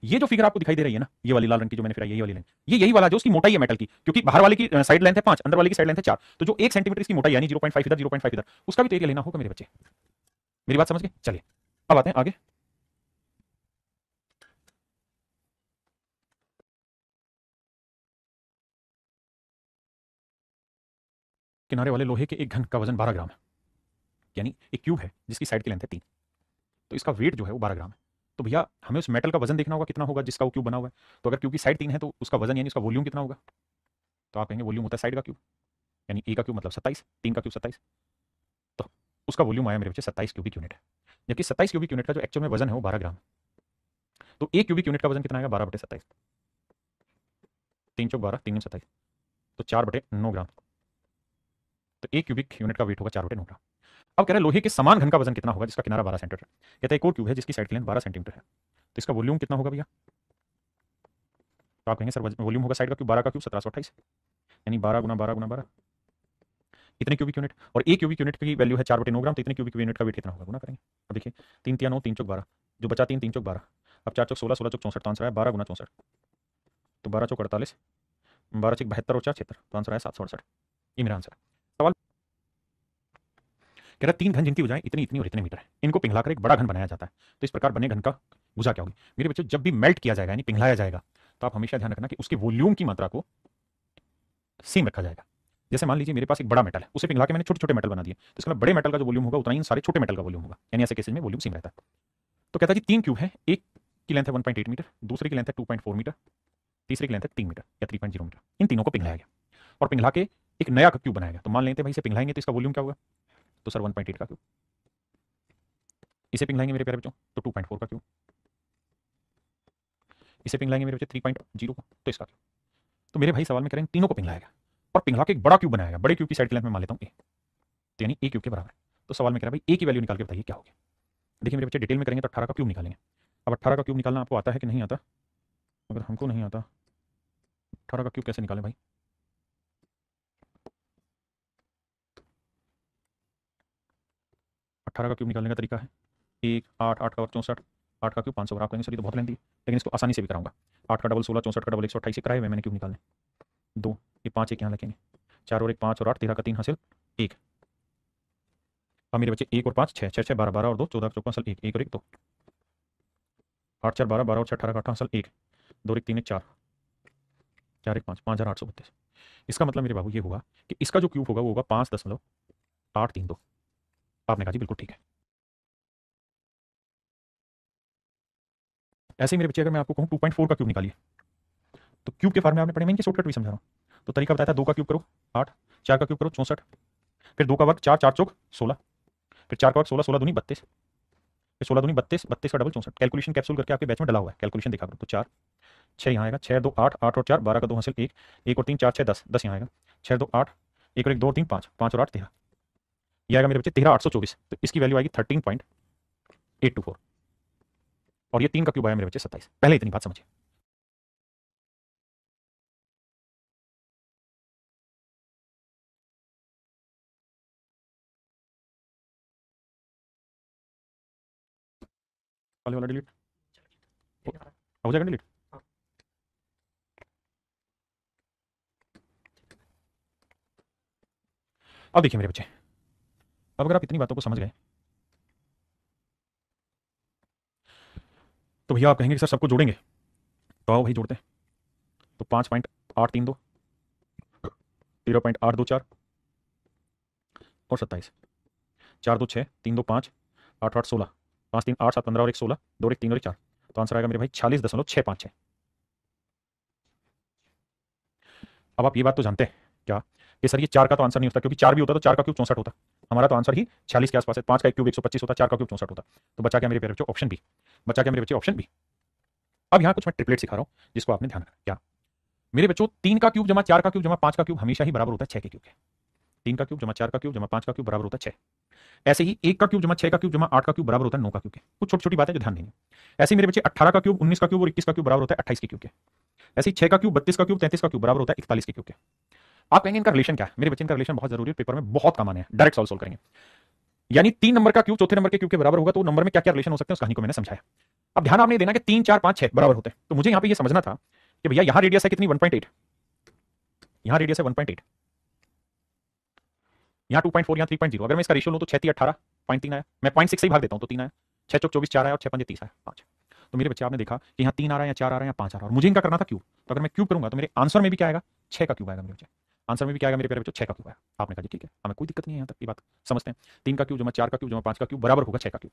ये जो फिगर आपको दिखाई दे रही है ना, ये वाली लाल रंग की जो मैंने फिर ये वाली लाइन, ये यही वाला जो उसकी मोटाई है मेटल की, क्योंकि बाहर वाले की साइड लेंथ है 5, अंदर वाले की साइड लेंथ है 4, तो जो 1 सेंटीमीटर इसकी मोटाई यानी 0.5 इधर 0.5 इधर, उसका भी तो एरिया लेना होगा मेरे बच्चे। मेरी बात समझ गए? चलिए अब आते हैं आगे। किनारे वाले लोहे के एक घन का वजन 12 ग्राम है, यानी एक क्यूब है जिसकी साइड की लेंथ है 3, तो इसका वेट जो है वो 12 ग्राम है। तो भैया हमें उस मेटल का वजन देखना होगा कितना होगा जिसका वो क्यूब बना हुआ है। तो अगर क्यूब की साइड 3 है तो उसका वजन यानी उसका वॉल्यूम कितना होगा, तो आप कहेंगे वॉल्यूम होता है साइड का क्यूब, यानी ए का क्यूब मतलब 27, 3 का क्यूब 27, तो उसका वॉल्यूम आया मेरे बच्चे 27 क्यूबिक यूनिट है। जबकि 27 क्यूबिक यूनिट का जो एक्चुअल में वजन है वो 12 ग्राम, तो एक क्यूबिक यूनिट का वजन कितना आएगा, 12/27, 3 चौक 12 3 27, तो 4/9 ग्राम, तो एक क्यूबिक यूनिट का वेट होगा 4/9 ग्राम। अब कह रहे हैं लोहे के समान घन का वजन कितना होगा जिसका किनारा 12 सेंटीमीटर है। कहता है एक और क्यूब है जिसकी साइड की लेंथ 12 सेंटीमीटर है, तो इसका वॉल्यूम कितना होगा भैया, तो आप कहेंगे सर वॉल्यूम होगा साइड का क्यूब 12 का क्यूब 1728, यानी 12 गुना 12 गुना 12, इतने क्यूबिक यूनिट, और एक क्यूबिक यूनिट की वैल्यू है 4/9 ग्राम, तो इतने क्यूबिक यूनिट का वेट कितना होगा, गुना करेंगे। अब देखिए 3 तिया 9 3 चौक 12, जो बचा 3 3 चौक 12, अब 4 चौक 16 16 चौक 64, तो आंसर है 12 गुना 64, तो 12 चौक 48, 12 चौक 72 और 4 76, तो आंसर है 768। ये मेरा आंसर है। सवाल कह रहा है 3 घन जिनकी भुजाएं इतनी इतनी और इतने मीटर है, इनको पिघलाकर एक बड़ा घन बनाया जाता है, तो इस प्रकार बने घन का भुजा क्या होगी। मेरे बच्चों जब भी मेल्ट किया जाएगा यानी पिघलाया जाएगा तो आप हमेशा ध्यान रखना कि उसके वॉल्यूम की मात्रा को सेम रखा जाएगा। जैसे मान लीजिए मेरे पास एक बड़ा मेटल है, उसे पिघला के मैंने छोटे छोटे मेटल बना दिए, तो इसका मतलब बड़े मेटल का जो वॉल्यूम होगा उतना ही सारे छोटे मेटल का वॉल्यूम होगा, यानी ऐसे केसेस में वॉल्यूम सेम रहता है। तो कहता है जी 3 क्यूब है, एक की लेंथ है 1.8 मीटर, दूसरे की लेंथ है 2.4 मीटर, तीसरे की लेंथ है 3 मीटर या 3.0 मीटर, इन तीनों को पिघलाया गया और पिघला के एक नया क्यूब बनाया गया। तो मान लेते हैं भाई इसे पिघलाएंगे तो इसका वॉल्यूम क्या होगा, तो सर 1.8 का क्यूब, इसे पिघलाएंगे मेरे प्यारे बच्चों तो 2.4 का क्यूब, इसे पिघलाएंगे मेरे बच्चे 3.0 का, तो इसका क्यूब। तो मेरे भाई सवाल में करें तीनों को पिघलाएगा और पिघला के एक बड़ा क्यूब बनाएगा, बड़े क्यूब की साइड की लेंथ में मान लेता हूँ ए, तो यानी ए क्यूब के बराबर है। तो सवाल में कह रहा है भाई ए की वैल्यू निकाल के बताइए क्या होगी। देखिए मेरे बच्चे डिटेल में करेंगे तो 18 का क्यूब निकालेंगे। अब 18 का क्यूब निकालना आपको आता है कि नहीं आता, अगर हमको नहीं आता 18 का क्यूब कैसे निकालें भाई, 18 का क्यूब निकालने का तरीका है 1 8 8 का 64, 8 का क्यूब 500, आप कहेंगे सर ये तो बहुत लेंथी है, लेकिन इसको आसानी से भी कराऊंगा। 8 का डबल 16, 64 का डबल 128 से कराए हुए मैंने क्यूब निकालने, 2 ये 5 एक यहाँ लिखेंगे, 4 और 1 5 और 8 13 का 3 हासिल 1। अब मेरे बच्चे 1 और 5 6 6 6 12 12 और 2 14 का 14 1 1 और 1 2, 8 4 12 12 और 6 18 का 18 1 2 1 3 1 4 4 1 5 5832। इसका मतलब मेरे बाबू ये होगा कि इसका जो क्यूब होगा वो होगा 5.832। आपने कहा जी बिल्कुल ठीक है। ऐसे ही मेरे बच्चे अगर मैं आपको कहूँ 2.4 का क्यूब निकालिए, तो क्यूब के फॉर्म में आपने पढ़े, मैं इनके शॉर्टकट भी समझा रहा हूँ। तो तरीका बताया था 2 का क्यूब करो 8, 4 का क्यूब करो 64, फिर 2 का वर्ग 4 4 चौक 16, फिर 4 का वर्ग 16 16 दूनी 32, फिर 16 दूनी 32 32 का डबल 64। कैलकुलेशन कैप्सूल करके आपके बैच में डला हुआ है, कैलकुलेशन देखा करो। तो 4 6 यहाँ आएगा, 6 2 8 8 और 4 12 का 2 हासिल 1 1 और 3 4 6 10 10 यहाँ आएगा, 6 2 8 1 और 1 2 और 3 5 5 और 8 13, ये आएगा मेरे बच्चे 13,824। तो इसकी वैल्यू आएगी 13.824 और ये 3 का क्यूब आया मेरे बच्चे 27। पहले इतनी बात समझिए। वाले वाला डिलीट हो जाएगा डिलीट। अब देखिए मेरे बच्चे, अब अगर आप इतनी बातों को समझ गए तो भैया आप कहेंगे कि सर सबको जोड़ेंगे, तो आओ भाई जोड़ते हैं। तो 5.832, 0.824 और 27, 4 2 6, 3 2 5, 8 8 16, 5 3 8 7 15 और 1 16, 2 1 3 और 1 4, तो आंसर आएगा मेरे भाई 46.656। अब आप ये बात तो जानते हैं क्या कि सर ये 4 का तो आंसर नहीं होता, क्योंकि 4 भी होता तो 4 का क्यूब 64 होता। हमारा तो आंसर ही 46 के आसपास है। 5 का क्यूब 125 होता, 4 का क्यूब 64 होता। तो बचा क्या मेरे प्यारे बच्चों? Option B. बचा क्या मेरे बच्चे? Option B. अब यहाँ कुछ मैं ट्रिपलेट सिखा रहा हूँ जिसको आपने ध्यान रखना। क्या मेरे बच्चों? 3 का क्यूब जमा 4 का क्यूब जमा 5 का क्यूब हमेशा ही बराबर होता है 6 के क्यूब के। 3 का क्यूब जमा 4 का क्यूब जमा 5 का क्यूब बराबर होता है 6। ऐसे ही 1 का क्यूब जमा 6 का क्यूब जमा 8 का क्यूब बराबर होता है 9 का क्यूब के। कुछ छोटी छोटी बातें जो ध्यान देंगे। ऐसे ही मेरे बच्चे 18 का क्यूब 19 का क्यूब और 21 का क्यूब बराबर होता है 28 के क्यूब के। ऐसे ही 6 का क्यूब 32 का क्यूब 33 का क्यूब बराबर होता है 41 के क्यूब के। आप कहेंगे इनका रिलेशन क्या है? मेरे बच्चे इनका रिलेशन बहुत जरूरी है, पेपर में बहुत काम आने हैं। डायरेक्ट सॉल्व करेंगे। यानी 3 नंबर का क्यूब चौथे नंबर के क्यूब के बराबर होगा तो नंबर में क्या क्या रिलेशन हो सकते हैं उस कहानी को मैंने समझाया। अब ध्यान आपने देना कि 3 4 5 6 बराबर होते हैं, तो मुझे यहां पे ये समझना था कि भैया यहां रेडियस है कितनी? 1.8, यहां रेडियस है 1.8, यहां 2.4, यहां 3.0। अगर मैं इसका रेशियो लूं तो 6 3 18, 0.3 आया। मैं 0.6 से ही भाग देता हूं तो 3 आया। 6 चौक 24 4 आया और 6 5 30 आया 5। तो मेरे बच्चे आपने देखा कि यहाँ 3 आ रहा है या 4 आ रहा है या 5 आ रहा है और मुझे इनका करना था क्यूब। तो अगर मैं क्यूब करूंगा तो मेरे आंसर में भी क्या आएगा? 6 का क्यूब आएगा मेरे बच्चे। आंसर में भी क्या आएगा मेरे प्यारे बच्चों? 6 का क्यूब आएगा। आपने कहा जी ठीक है, हमें कोई दिक्कत नहीं है, यहाँ तक की बात समझते हैं। 3 का क्यूब जमा 4 का क्यूब जमा 5 का क्यूब बराबर होगा 6 का क्यूब।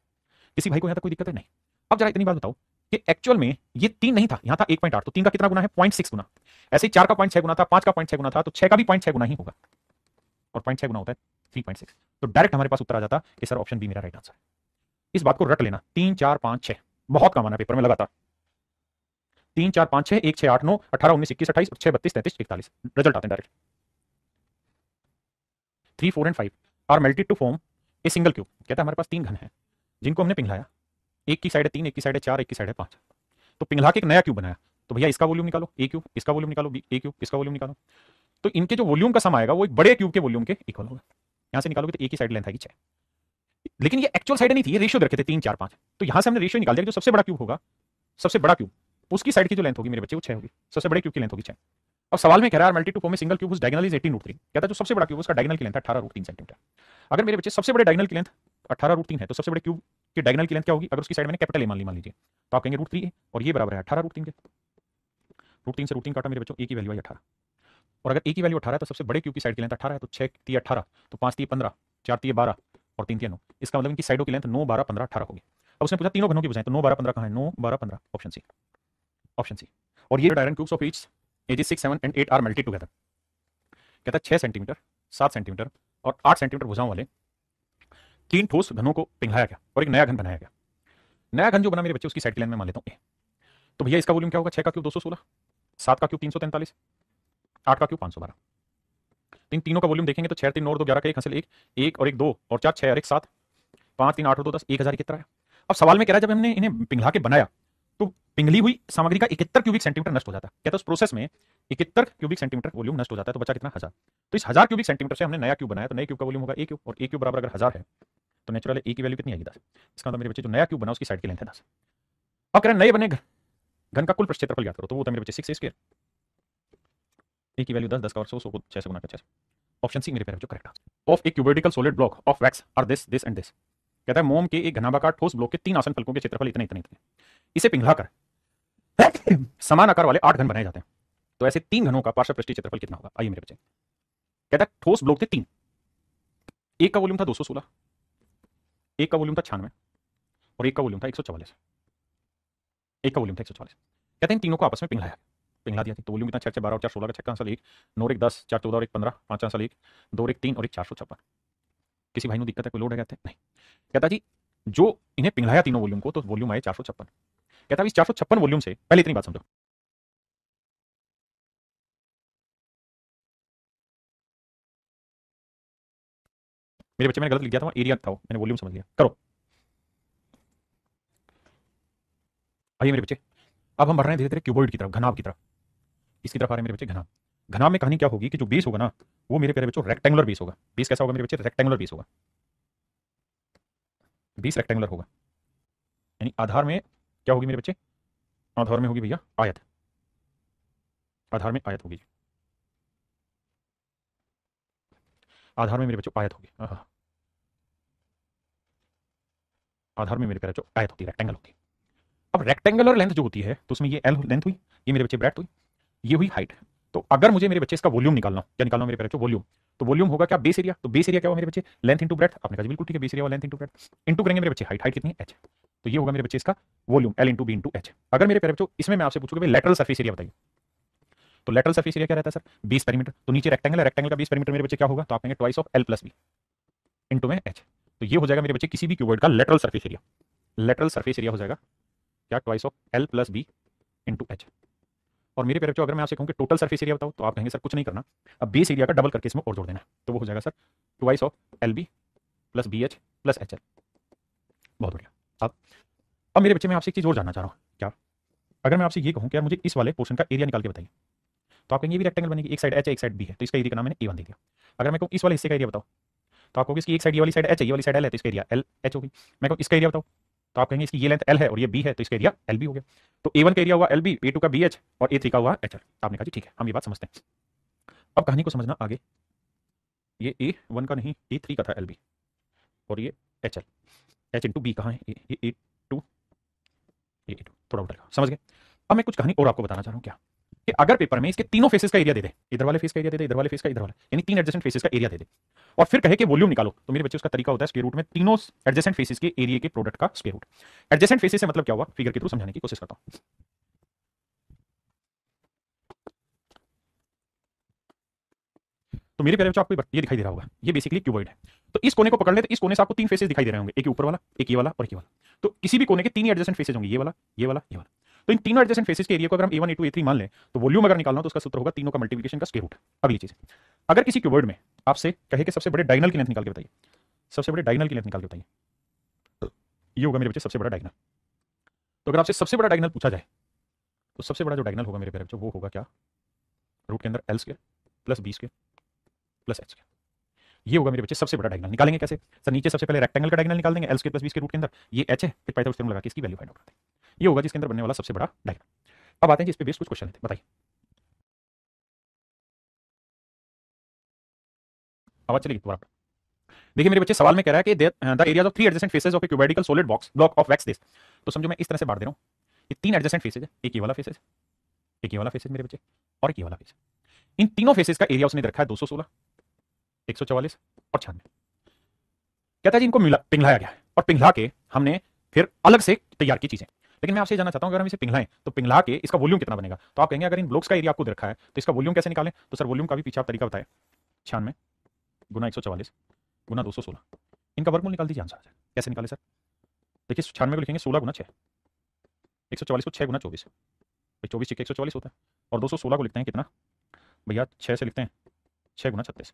किसी भाई को यहाँ तक कोई दिक्कत है? नहीं। अब जरा इतनी बात बताओ कि एक्चुअल में ये 3 नहीं था, यहाँ था 1.8, तो 3 का कितना गुना है? 0.6 गुना। ऐसे ही 4 का 0.6 गुना था, 5 का 0.6 गुना था, तो 6 का भी 0.6 गुना ही होगा और 0.6 गुना होता है 3.6। तो डायरेक्ट हमारे पास उत्तर आ जाता कि सर ऑप्शन बी मेरा राइट आंसर है। इस बात को रट लेना। 3 4 5 6 बहुत काम आना पेपर में लगातार। 3 4 5 6, 1 6 8 9 18 19 21 28 और 6 32 33 41 रिजल्ट आते हैं direct. 3 4 and 5 are melted to form a single cube. कहता है हमारे पास 3 घन हैं जिनको हमने पिघलाया। एक की साइड है 3, एक की साइड है 4, एक की साइड है 5। तो पिघला के एक नया क्यूब बनाया। तो भैया इसका वॉल्यूम निकालो ए क्यूब, इसका वॉल्यूम निकालो बी ए क्यूब, इसका वॉल्यूम निकालो। तो इनके जो वॉल्यूम का सम आएगा वो एक बड़े क्यूब के वॉल्यूम के इक्वल होगा। यहां से निकालोगे तो एक ही साइड लेंथ आएगी 6। लेकिन ये एक्चुअल साइड नहीं थी, ये रेशियो रखे थे 3 4 5। तो यहां से हमने रेशियो निकाल दिया कि जो सबसे बड़ा क्यूब होगा, सबसे बड़ा क्यूब, उसकी साइड की जो लेंथ होगी मेरे बच्चे वो 6 होगी। सबसे बड़े क्यूब की लेंथ होगी 6। अब सवाल में कह रहा है multi to form a single cube diagonal is 18√3। कहता है जो सबसे बड़ा क्यूब उसका डायगोनल की लेंथ है 18√3 सेंटीमीटर। अगर मेरे बच्चे सबसे बड़े डायगोनल की लेंथ 18√3 है तो सबसे बड़े क्यूब की डायगोनल की लेंथ क्या होगी? अगर उसकी साइड मैंने कैपिटल ए मान लीजिए तो आप कहेंगे √3 और ये बराबर है 18√3 के। √3 से √3 काटा मेरे बच्चों, ए की वैल्यू आई 18। और अगर ए की वैल्यू 18 है तो सबसे बड़े क्यूब की साइड की लेंथ 18 है, तो 6 3 18, तो 5 3 15, 4 3 12 और 3 3 9। इसका मतलब इनकी साइडों की लेंथ 9 12 15 18 होगी। अब उसने पूछा तीनों घनों की बजाय, तो 9 12 15 कहां है? 9 12 15, ऑप्शन सी, ऑप्शन सी। और ये diagonal cubes of each edges 6 7 and 8 are melted together. कहता है 6 सेंटीमीटर 7 सेंटीमीटर और 8 सेंटीमीटर भुजाओं वाले 3 ठोस घनों को पिघलाया गया और एक नया घन बनाया गया। नया घन जो बना मेरे बच्चे उसकी साइड की लेंथ में मान लेता हूं ए। तो भैया इसका वॉल्यूम क्या होगा? 6 का क्यूब 216, 7 का क्यूब 343, 8 का क्यूब 512। इन तीनों का वॉल्यूम देखेंगे तो 6 3 9 और 2 11 का 1 हासिल 1 1 और 1 2 और 4 6 और 1 7, 5 3 8 और 2 10, 1000 कितना है? अब सवाल में कह रहा है जब हमने इन्हें पिघला के बनाया तो पिघली हुई सामग्री का 71 क्यूबिक सेंटीमीटर नष्ट हो जाता है। कहता है उस प्रोसेस में 71 क्यूबिक सेंटीमीटर वॉल्यूम नष्ट हो जाता है, तो बचा कितना? 1000। तो इस 1000 क्यूबिक सेंटीमीटर से हमने नया क्यूब बनाया, तो नए क्यूब का वॉल्यूम होगा ए क्यूब और ए क्यूब बराबर अगर 1000 है तो नेचुरल ए की वैल्यू कितनी आएगी? 10। इसका मतलब मेरे बच्चे जो नया क्यूब बना उसकी साइड की लेंथ है 10। अब कह रहे हैं नए बने घन का कुल क्षेत्रफल ज्ञात करो, तो वो होता है मेरे बच्चे 6 a स्क्वायर। ए की वैल्यू 10, 10 का और 100 को 6 से गुना कर 6। ऑप्शन सी मेरे प्यारे बच्चों correct answer. Of a cubical solid block of wax are this this and this. कहता है मोम के एक घनाभाकार ठोस ब्लॉक के 3 आसन फलकों के क्षेत्रफल इतने इतने इतने। इसे पिघलाकर समान आकार वाले 8 घन बनाए जाते हैं। तो ऐसे 3 घनों का पार्श्व पृष्ठीय क्षेत्रफल कितना होगा? आइए मेरे बच्चे। कहता है ठोस ब्लॉक थे 3, एक का वॉल्यूम था 216, एक का वॉल्यूम था 96 और एक का वॉल्यूम था 144। एक का वॉल्यूम था 144। कहते हैं इन तीनों को आपस में पिघला दिया। तो वॉल्यूम कितना? 6 6 12 और 4 16 का 6 का आंसर 1, 9 1 10, 4 14 और 1 15, 5 आंसर 1, 2 1 3 और 1 456। किसी भाई को दिक्कत है? कोई लोड है? कहते नहीं। कहता जी जो इन्हें पिघलाया तीनों वॉल्यूम को तो वॉल्यूम आए 456। कहता है इस 456 वॉल्यूम से पहले इतनी बात समझो, मेरे बच्चे मैंने गलत लिख दिया था, एरिया था वो, मैंने वॉल्यूम समझ लिया। करो आइए मेरे बच्चे, अब हम बढ़ रहे हैं धीरे धीरे क्यूबॉइड की तरफ, घनाभ की तरफ। इसकी तरफ आ रहे हैं मेरे बच्चे घनाभ। घनाभ में कहानी क्या होगी कि जो बेस होगा ना वो मेरे प्यारे बच्चों रेक्टेंगुलर बेस होगा। बेस कैसा होगा मेरे बच्चे? रेक्टेंगुलर बेस होगा। बेस रेक्टेंगुलर होगा। यानी आधार में क्या होगी मेरे बच्चे, आधार में होगी भैया आयत, आधार में आयत होगी, आधार में मेरे बच्चों आयत होगी, आधार में मेरे प्यारे बच्चों आयत होती है, रेक्टेंगल होती है। अब रेक्टेंगुलर लेंथ जो होती है तो उसमें ये एल लेंथ हुई, ये मेरे बच्चे ब्रेड्थ हुई, ये हुई हाइट। तो अगर मुझे मेरे बच्चे इसका वॉल्यूम निकालना हो, क्या निकालना हो मेरे प्यारे बच्चों, वॉल्यूम, तो वॉल्यूम होगा क्या, बेस एरिया। तो बेस एरिया क्या होगा मेरे बच्चे, लेंथ इंटू ब्रेड्थ। आपने कहा जी बिल्कुल ठीक है, बेस एरिया और लेंथ इंटू ब्रेड्थ, इंटू करेंगे मेरे बच्चे हाइट, हाइट कितनी है एच, तो ये होगा मेरे बच्चे इसका volume L into B into H. अगर मेरे प्यारे बच्चों इसमें मैं आपसे पूछूंगा भाई लेटरल सरफेस एरिया बताइए, तो लेटरल सरफेस एरिया क्या रहता है सर, बेस पेरीमीटर। तो नीचे रेक्टेंगल है, रेक्टेंगल का बेस पेरीमीटर मेरे बच्चे क्या होगा, तो आप कहेंगे twice of L plus B into में एच। तो ये हो जाएगा मेरे बच्चे किसी भी क्यूबॉइड का lateral surface area, lateral surface area हो जाएगा क्या, twice of L plus B into H. और मेरे प्यारे बच्चों अगर मैं आपसे कहूं कि टोटल सरफेस एरिया बताओ, तो आप कहेंगे सर कुछ नहीं करना, अब बेस एरिया का डबल करके इसमें और जोड़ देना है, तो वो हो जाएगा sir twice of L B plus B H plus H L. बहुत बढ़िया। अब मेरे बच्चे मैं आपसे एक चीज और जानना चाह रहा हूँ, क्या, अगर मैं आपसे ये कहूँ कि यार मुझे इस वाले पोर्शन का एरिया निकाल के बताइए, तो आप कहेंगे ये भी रेक्टेंगल बनेगी, एक साइड एच है एक साइड बी है, तो इसका एरिया का नाम मैंने ए1 दे दिया। अगर मैं कहूँ इस वाले हिस्से का एरिया बताओ, तो आप कहोगे इसकी एक साइड ये वाली साइड एच है, ये वाली साइड एल है, तो इसका एरिया एल एच होगी। मैं कहूँ इसका एरिया बताओ, तो आप कहेंगे इसकी ये लेंथ एल है और ये बी है, तो इसका एरिया एल बी हो गया। तो ए1 का एरिया हुआ एल बी, ए2 का बी एच और ए3 का हुआ एच एल। आपने कहा जी ठीक है, हम ये बात समझते हैं। अब कहानी को समझना आगे, ये ए1 का नहीं ए3 का था एल बी, और ये H L, H into B कहाँ है, ये ए2, ये ए2, थोड़ा उल्टा समझ गए। अब मैं कुछ कहानी और आपको बताना चाह रहा हूँ, क्या कि अगर पेपर में इसके तीनों फेसेस का एरिया दे दे, इधर वाले फेस का एरिया दे दे, इधर वाले फेस का, इधर वाले, यानी तीन एडजेसेंट फेसेस का एरिया दे दे, और फिर कहे कि वॉल्यूम निकालो, तो मेरे बच्चे उसका तरीका होता है स्क्वायर रूट में तीनों एडजेसेंट फेसेस के एरिया के प्रोडक्ट का स्क्वायर रूट। एडजेसेंट फेसेस से मतलब क्या हुआ, फिगर के थ्रू समझाने की कोशिश करता हूं। तो मेरे प्यारे बच्चों आपको ये दिखाई दे रहा होगा, ये बेसिकली क्यूबॉइड है। तो इस कोने को पकड़ ले, तो इस कोने से आपको तीन फेसेस दिखाई दे रहे होंगे, एक ऊपर वाला, एक ये वाला और एक ये वाला। तो किसी भी कोने के तीन एडजेसेंट फेसेस होंगे, ये वाला, ये वाला, ये वाला। तो इन तीनों एडजेसेंट फेसेस के एरिया को अगर हम ए1 ए2 ए3 मान लें, तो वॉल्यूम अगर निकालना हो तो उसका सूत्र होगा तीनों का मल्टीप्लिकेशन का स्क्वायर रूट। अगली चीज, अगर किसी क्यूबॉइड में आपसे कहे कि सबसे बड़े डायगोनल की लेंथ निकाल के बताइए, सबसे बड़े डायगोनल की लेंथ निकाल के बताइए, ये होगा मेरे बच्चे सबसे बड़ा डायगोनल। तो अगर आपसे सबसे बड़ा डायगोनल पूछा जाए, तो सबसे बड़ा जो डायगोनल होगा मेरे प्यारे बच्चों वो होगा क्या, रूट के अंदर L square plus B square plus H square. ये होगा मेरे बच्चे सबसे बड़ा डायगोनल। निकालेंगे कैसे सर, नीचे सबसे पहले रेक्टेंगल का डायगोनल निकाल देंगे, L square plus B square root के अंदर ये एच है, फिर पाइथागोरस थ्योरम लगा के इसकी वैल्यू फाइंड आउट करते हैं। ये होगा जिसके अंदर बनने वाला सबसे बड़ा डायगोनल। अब आते हैं जी इस पे बेस्ड कुछ क्वेश्चन थे, बताइए आवाज चलेगी दोबारा। देखिए मेरे बच्चे सवाल में कह रहा है कि the areas of three adjacent faces of a cuboidical solid box block of wax this. तो समझो मैं इस तरह से बांट दे रहा हूं, ये तीन एडजेसेंट फेसेस है, एक ये वाला फेसेस, एक ये वाला फेसेस मेरे बच्चे, और एक ये वाला फेस। इन तीनों फेसेस का एरिया उसने दे रखा है 216, 144 और 96। कहता है जी इनको पिघलाया गया है, और पिघला के हमने फिर अलग से तैयार की चीजें। लेकिन मैं आपसे जानना चाहता हूं अगर हम इसे पिघलाएं तो पिघला के इसका वॉल्यूम कितना बनेगा। तो आप कहेंगे अगर इन ब्लॉक्स का एरिया आपको दे रखा है तो इसका वॉल्यूम कैसे निकालें, तो सर वॉल्यूम का भी पीछे आप तरीका बताएं, 96 गुना 144 गुना 216, इनका वर्गमूल निकाल दीजिए, आंसर आ जाएगा। कैसे निकाले सर, देखिए 96 को लिखेंगे 16 गुना 6, 144 को 6 गुना 24, 24 6 144 होता है, और 216 को लिखते हैं कितना भैया, 6 से लिखते हैं 6 गुना 36।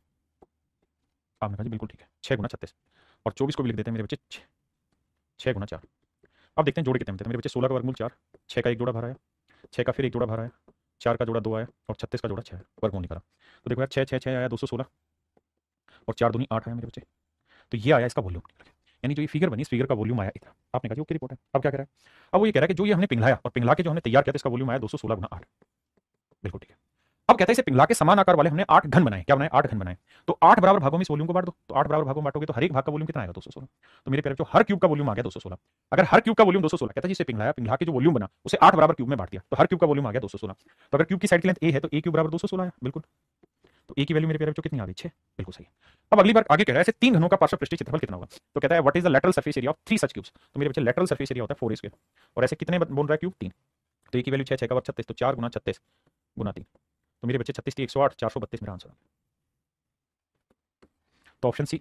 आपने कहा जी बिल्कुल ठीक है, 6 गुना 36, और 24 को भी लिख देते हैं मेरे बच्चे 6 गुना 4। अब देखते हैं जोड़े कितने होते हैं मेरे बच्चे, 16 का वर्गमूल 4, 6 का एक जोड़ा बाहर आया, 6 का फिर एक जोड़ा बाहर आया, 4 का जोड़ा 2 आया, और 36 का जोड़ा 6 वर्गमूल निकाला। तो देखो यार 6 6 6 आया 216, और 4 दूनी 8 आया मेरे बच्चे, तो ये आया इसका वॉल्यूम। यानी जो ये फिगर बनी, इस फिगर का वॉल्यूम आया इतना। आपने कहा जी ओके रिपोर्ट है। अब क्या कह रहा है, अब वो ये कह रहा है कि जो ये हमने पिघलाया और पिघला के जो हमने तैयार किया था इसका वॉल्यूम आया 216 गुना 8। बिल्कुल ठीक है। अब कहता है इसे पिघला के समान आकार वाले हमने 8 घन बनाए, क्या बनाए 8 घन बनाए। तो 8 बराबर भागों में इस वॉल्यूम को बांट दो, तो 8 बराबर भागों में बांटोगे तो हर एक भाग का वॉल्यूम कितना आएगा 216। तो मेरे प्यारे बच्चों हर क्यूब का वॉल्यूम आ गया 216। अगर हर क्यूब का वॉल्यूम 216, कहता है इसे पिघलाया, पिघला के जो वॉल्यूम बना उसे 8 बराबर क्यूब में बांट दिया, तो हर क्यूब का वॉल्यूम आ गया 216। तो अगर क्यूब की साइड की लेंथ ए है तो ए क्यूब बराबर 216 है, बिल्कुल। तो ए की वैल्यू मेरे प्यारे बच्चों कितनी आ गई 6, बिल्कुल सही। अब अगली बार आगे कह रहा है ऐसे तीन घनों का पार्श्व पृष्ठीय क्षेत्रफल कितना होगा। तो कहता है what is the lateral surface area of three such cubes. तो मेरे बच्चे लेटरल सरफेस एरिया होता है 4 स्क्वायर, और ऐसे कितने बोल रहा है क्यूब 3। तो ए की वैल्यू 6, 6 का वर्ग 36, तो 4 गुना 36 गुना 3। तो मेरे बच्चे 36 3 108 432 मेरा आंसर। तो ऑप्शन सी